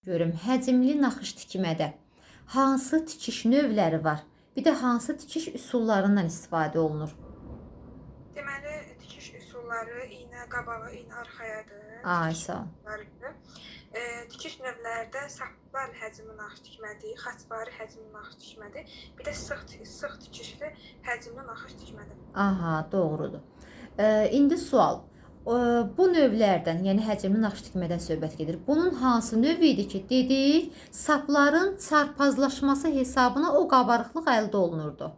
Görüm, həcmli naxış tikmədə hansı tikiş növləri var? Bir də hansı tikiş üsullarından istifadə olunur? Deməli, tikiş üsulları iynə qabağa, iynə arxayadır. Ay, Tikiş sağ ol. üsulları. Tikiş növlərdə saplar həcmli naxış tikmədir, xaçvari həcmli naxış tikmədir. Bir də sıx tikişli həcmli naxış tikmədir. Aha, doğrudur. İndi sual. Bu növlərdən, yəni həcmli naxış tikmədən söhbət gedir. Bunun hansı növü idi ki, dedik, sapların çarpazlaşması hesabına o qabarıqlıq əldə olunurdu?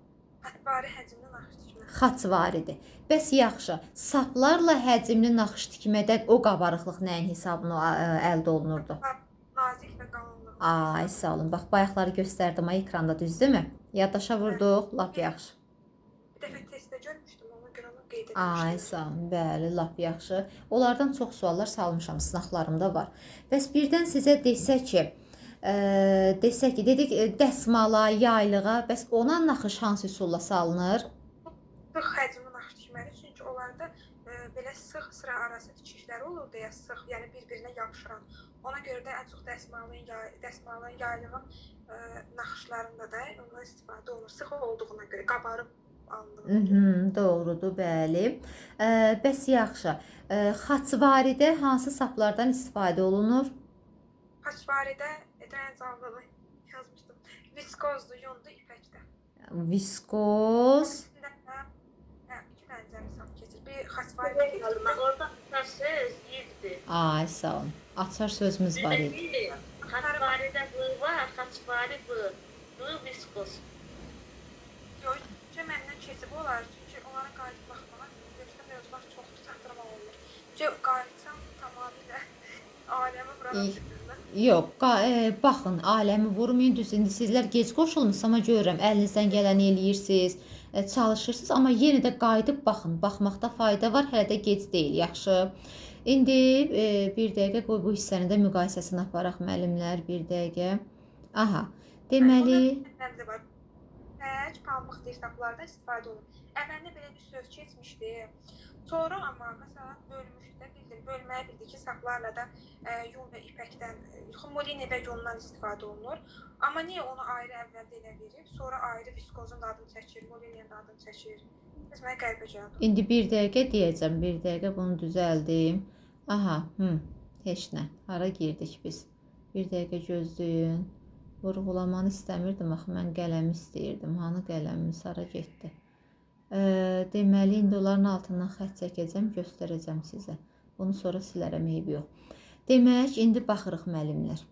Xaçvari həcmli naxış tikmədir. Xaçvaridir. Bəs yaxşı, saplarla həcmli naxış tikmədə o qabarıqlıq nəyin hesabına əldə olunurdu? Nazik və qalınlıq. Ay, sağ olun. Bax, bayaqları göstərdim ay ekranda, düzdürmü? Yaddaşa vurduq, lap yaxşı. Bir dəfə testdə görmüşdüm, ona görə onu qeyd Ay, etmişdim. sağ olun. Bəli, lap yaxşı. Onlardan çox suallar salmışam, sınaqlarımda var. Bəs birdən sizə desək ki, dedik dəsmala, yaylığa, bəs ona naxış hansı üsulla salınır? Sıx həcmli naxış tikmədir, çünki onlarda belə sıx sıra arası tikişlər olur deyə sıx, yəni bir-birinə yapışıran. Ona görə də ən çox dəsmalın, yaylığın naxışlarında da ondan istifadə olunur. Sıx olduğuna görə qabarıb alınır. Doğrudur, bəli. Bəs yaxşı, xaçvaridə hansı saplardan istifadə olunur? Xaçvaridə dəyəncavlılığı yazmışdım. Viskozlu, yunlu, ipəkdə. Viskoz. İki dənə cəmi sap keçir. Bir xaçvaridə keçir. Orada söz yirdi. Ay, sağ olun. Açar sözümüz var idi. Xaçvaride bu var, xaçvari bu. Bu viskos. Yox, məndən keçib olar, çünki onlara qayıdıb baxmağa görüşdə mövzular çoxdur, çatdırma olunur. Çünki qayıtsam tamamilə aləmi buradan bitirdim. Yox, baxın, aləmi vurmayın, düz indi sizlər gec qoşulmusunuz, amma görürəm, əlinizdən gələni eləyirsiniz, çalışırsınız, amma yenə də qayıdıb baxın, baxmaqda fayda var, hələ də gec deyil, yaxşı. İndi bir dəqiqə qoy bu hissənin də müqayisəsini aparaq müəllimlər, bir dəqiqə. Aha, deməli... Məndə var. Tək, pambıq desaplarda istifadə olunur. Əvvəldə belə bir söz keçmişdi. Sonra amma məsələn bölmüşdə bildim, bölməyə bildi ki, saplarla da yun və ipəkdən, xumulini və yundan istifadə olunur. Amma niyə onu ayrı əvvəldə elə verib, sonra ayrı viskozun adını çəkir, mulinin adını çəkir? Biz mənə qəribə gəldi. İndi bir dəqiqə deyəcəm, bir dəqiqə bunu düzəldim. Aha, heç nə, hara girdik biz? Bir dəqiqə gözləyin. Vurğulamanı istəmirdim, axı mən qələmi istəyirdim. Hanı qələmimiz hara getdi? Deməli, indi onların altından xətt çəkəcəm, göstərəcəm sizə. Bunu sonra silərəm, eybi yox. Demək, indi baxırıq müəllimlər.